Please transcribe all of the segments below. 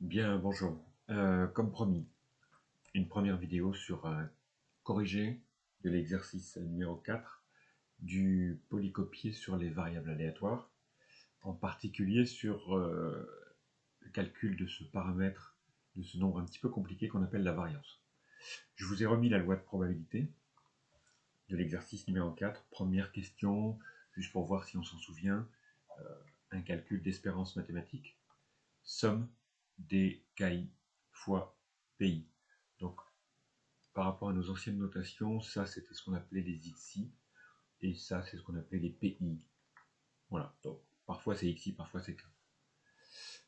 Bien, bonjour. Comme promis, une première vidéo sur corriger de l'exercice numéro 4 du polycopié sur les variables aléatoires, en particulier sur le calcul de ce paramètre, de ce nombre un petit peu compliqué qu'on appelle la variance. Je vous ai remis la loi de probabilité de l'exercice numéro 4. Première question, juste pour voir si on s'en souvient, un calcul d'espérance mathématique, somme des KI fois PI. Donc, par rapport à nos anciennes notations, ça c'était ce qu'on appelait les XI, et ça c'est ce qu'on appelait les PI. Voilà, donc parfois c'est XI, parfois c'est K.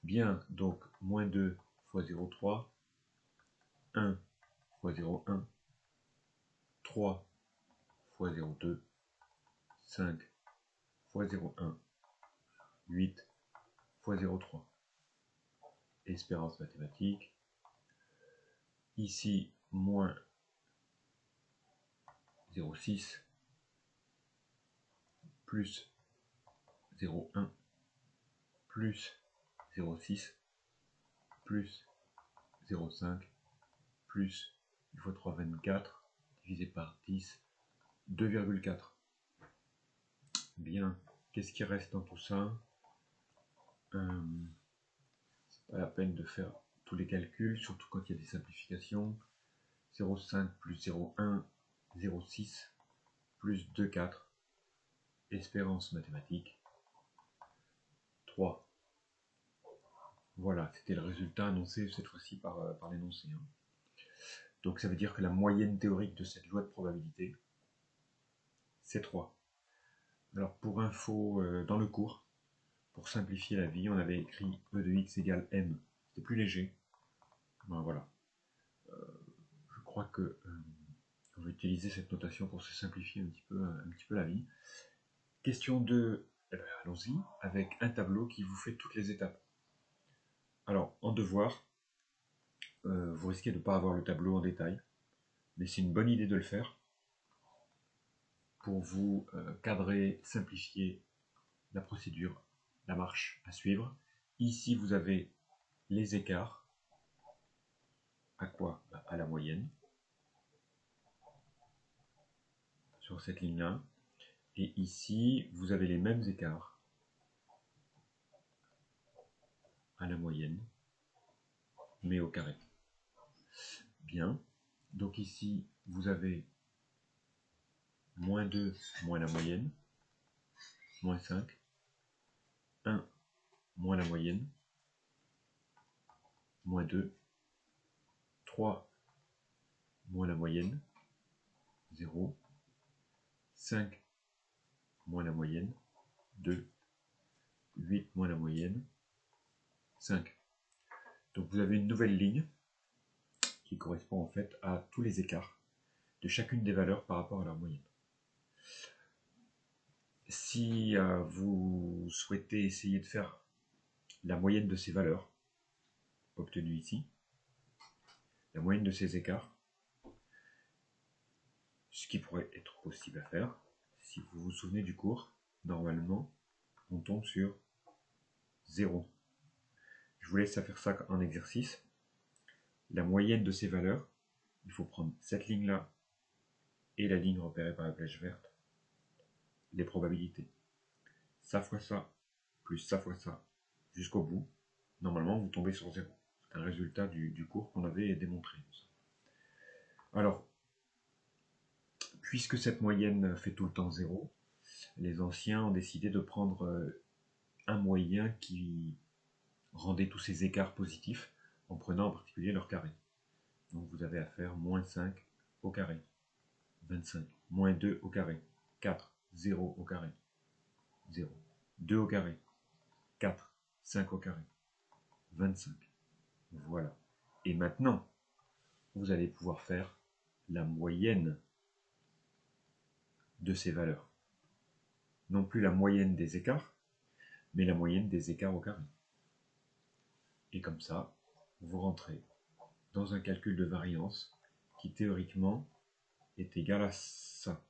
Bien, donc moins 2 fois 0,3, 1 fois 0,1, 3 fois 0,2, 5 fois 0,1, 8 fois 0,3. Espérance mathématique. Ici, moins 0,6 plus 0,1 plus 0,6 plus 0,5 plus 1 fois 3, 24 divisé par 10, 2,4. Bien, qu'est-ce qui reste dans tout ça? C'est pas la peine de faire tous les calculs, surtout quand il y a des simplifications. 0,5 plus 0,1, 0,6 plus 2,4. Espérance mathématique 3. Voilà, c'était le résultat annoncé cette fois-ci par l'énoncé. Donc ça veut dire que la moyenne théorique de cette loi de probabilité, c'est 3. Alors pour info, dans le cours, pour simplifier la vie, on avait écrit E de x égale m. C'était plus léger. Ben, voilà. Je crois que on va utiliser cette notation pour se simplifier un petit peu la vie. Question 2, eh ben, allons-y, avec un tableau qui vous fait toutes les étapes. Alors, en devoir, vous risquez de ne pas avoir le tableau en détail, mais c'est une bonne idée de le faire pour vous cadrer, simplifier la procédure, la marche à suivre. Ici, vous avez les écarts. À quoi? À la moyenne, sur cette ligne-là. Et ici, vous avez les mêmes écarts à la moyenne, mais au carré. Bien. Donc ici, vous avez moins 2 moins la moyenne, moins 5, 1 moins la moyenne, moins 2, 3 moins la moyenne, 0, 5 moins la moyenne, 2, 8 moins la moyenne, 5. Donc vous avez une nouvelle ligne qui correspond en fait à tous les écarts de chacune des valeurs par rapport à leur moyenne. Si vous souhaitez essayer de faire la moyenne de ces valeurs obtenues ici, la moyenne de ces écarts, ce qui pourrait être possible à faire, si vous vous souvenez du cours, normalement, on tombe sur 0. Je vous laisse faire ça en exercice. La moyenne de ces valeurs, il faut prendre cette ligne-là et la ligne repérée par la flèche verte, les probabilités. Ça fois ça, plus ça fois ça, jusqu'au bout. Normalement, vous tombez sur 0. C'est un résultat du cours qu'on avait démontré. Alors, puisque cette moyenne fait tout le temps 0, les anciens ont décidé de prendre un moyen qui rendait tous ces écarts positifs en prenant en particulier leur carré. Donc vous avez à faire moins 5 au carré, 25, moins 2 au carré, 4, 0 au carré, 0, 2 au carré, 4, 5 au carré, 25. Voilà. Et maintenant, vous allez pouvoir faire la moyenne de ces valeurs. Non plus la moyenne des écarts, mais la moyenne des écarts au carré. Et comme ça, vous rentrez dans un calcul de variance qui théoriquement est égal à ça.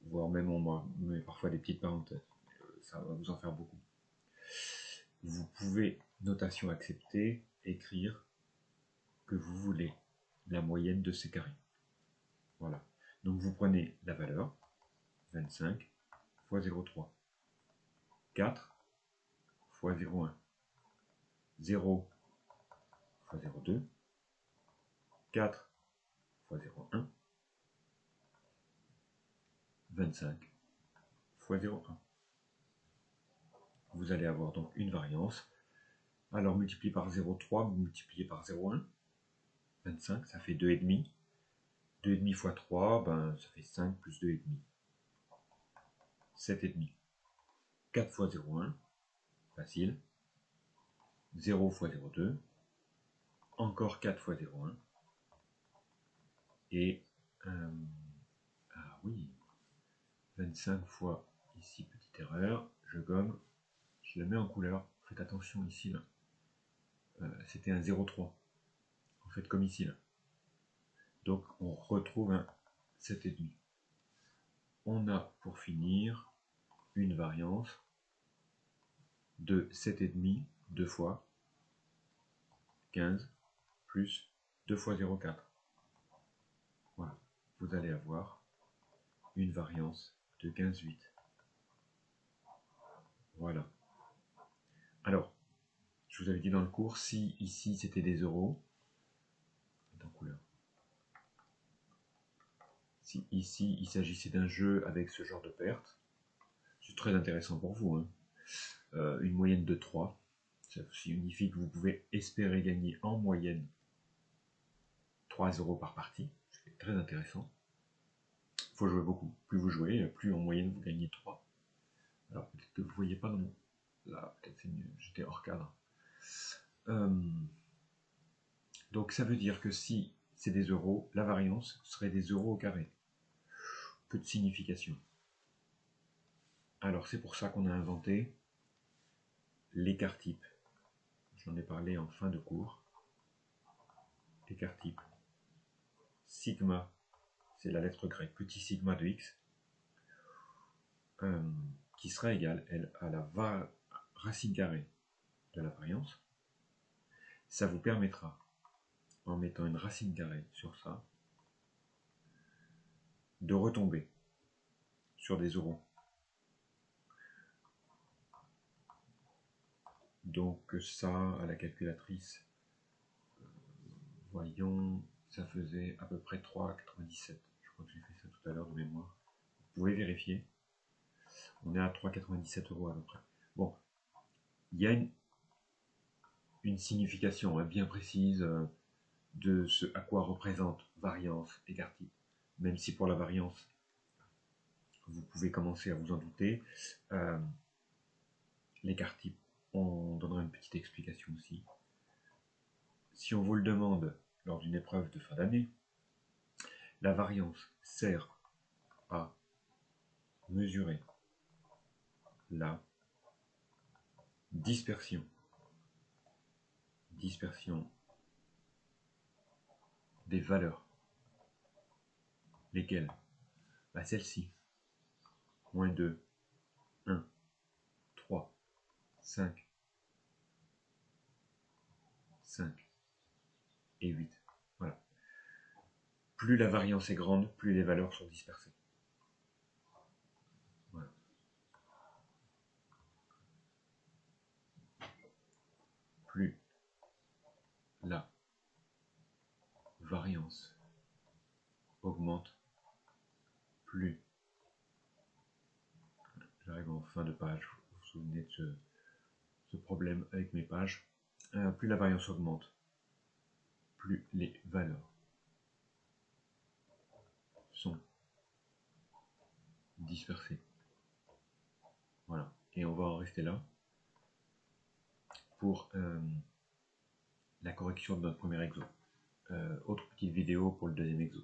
Voire même on met parfois des petites parenthèses. Ça va vous en faire beaucoup. vous pouvez, notation acceptée, écrire que vous voulez la moyenne de ces carrés. Voilà. Donc vous prenez la valeur, 25 fois 0,3, 4 fois 0,1, 0 fois 0,2, 4 fois 0,1, 25 fois 0,1. Vous allez avoir donc une variance. Alors multiplié par 0,3, vous multipliez par 0,1, 25, ça fait 2,5. 2,5 fois 3, ben, ça fait 5 plus 2,5. 7,5. 4 fois 0,1, facile. 0 fois 0,2. Encore 4 fois 0,1. Et, ah oui, 25 fois, ici, petite erreur, je gomme, je le mets en couleur. Faites attention ici, là. C'était un 0,3. En fait, comme ici, là. Donc, on retrouve un 7,5. On a, pour finir, une variance de 7,5, 2 fois 15, plus 2 fois 0,4. Voilà. Vous allez avoir une variance de 15,8. Voilà. Alors, je vous avais dit dans le cours, si ici c'était des euros, en couleur. Si ici il s'agissait d'un jeu avec ce genre de perte, c'est très intéressant pour vous, hein. Une moyenne de 3, ça signifie que vous pouvez espérer gagner en moyenne 3 euros par partie, c'est très intéressant. Il faut jouer beaucoup, plus vous jouez, plus en moyenne vous gagnez 3. Alors peut-être que vous ne voyez pas dans mon... Là, peut-être c'est mieux, j'étais hors cadre. Donc ça veut dire que si c'est des euros, la variance serait des euros au carré. Peu de signification. Alors c'est pour ça qu'on a inventé l'écart type. J'en ai parlé en fin de cours. Écart type. Sigma, c'est la lettre grecque, petit sigma de x, qui sera égal, elle, à la racine carrée de la variance. Ça vous permettra, en mettant une racine carrée sur ça, de retomber sur des euros. Donc ça, à la calculatrice, voyons, ça faisait à peu près 3,97. Je crois que j'ai fait ça tout à l'heure de mémoire. Vous pouvez vérifier. On est à 3,97 € à peu près. Bon, il y a une signification bien précise de ce à quoi représente variance, écart type. Même si pour la variance, vous pouvez commencer à vous en douter. L'écart type, on donnera une petite explication aussi. Si on vous le demande lors d'une épreuve de fin d'année, la variance sert à mesurer la dispersion des valeurs. Lesquelles? Celle-ci. Moins 2, 1, 3, 5, 5 et 8. Voilà. Plus la variance est grande, plus les valeurs sont dispersées. Voilà. Plus la variance augmente, plus, j'arrive en fin de page, vous vous souvenez de ce problème avec mes pages, plus la variance augmente, plus les valeurs sont dispersées. Voilà, et on va en rester là pour la correction de notre premier exo. Autre petite vidéo pour le deuxième exo.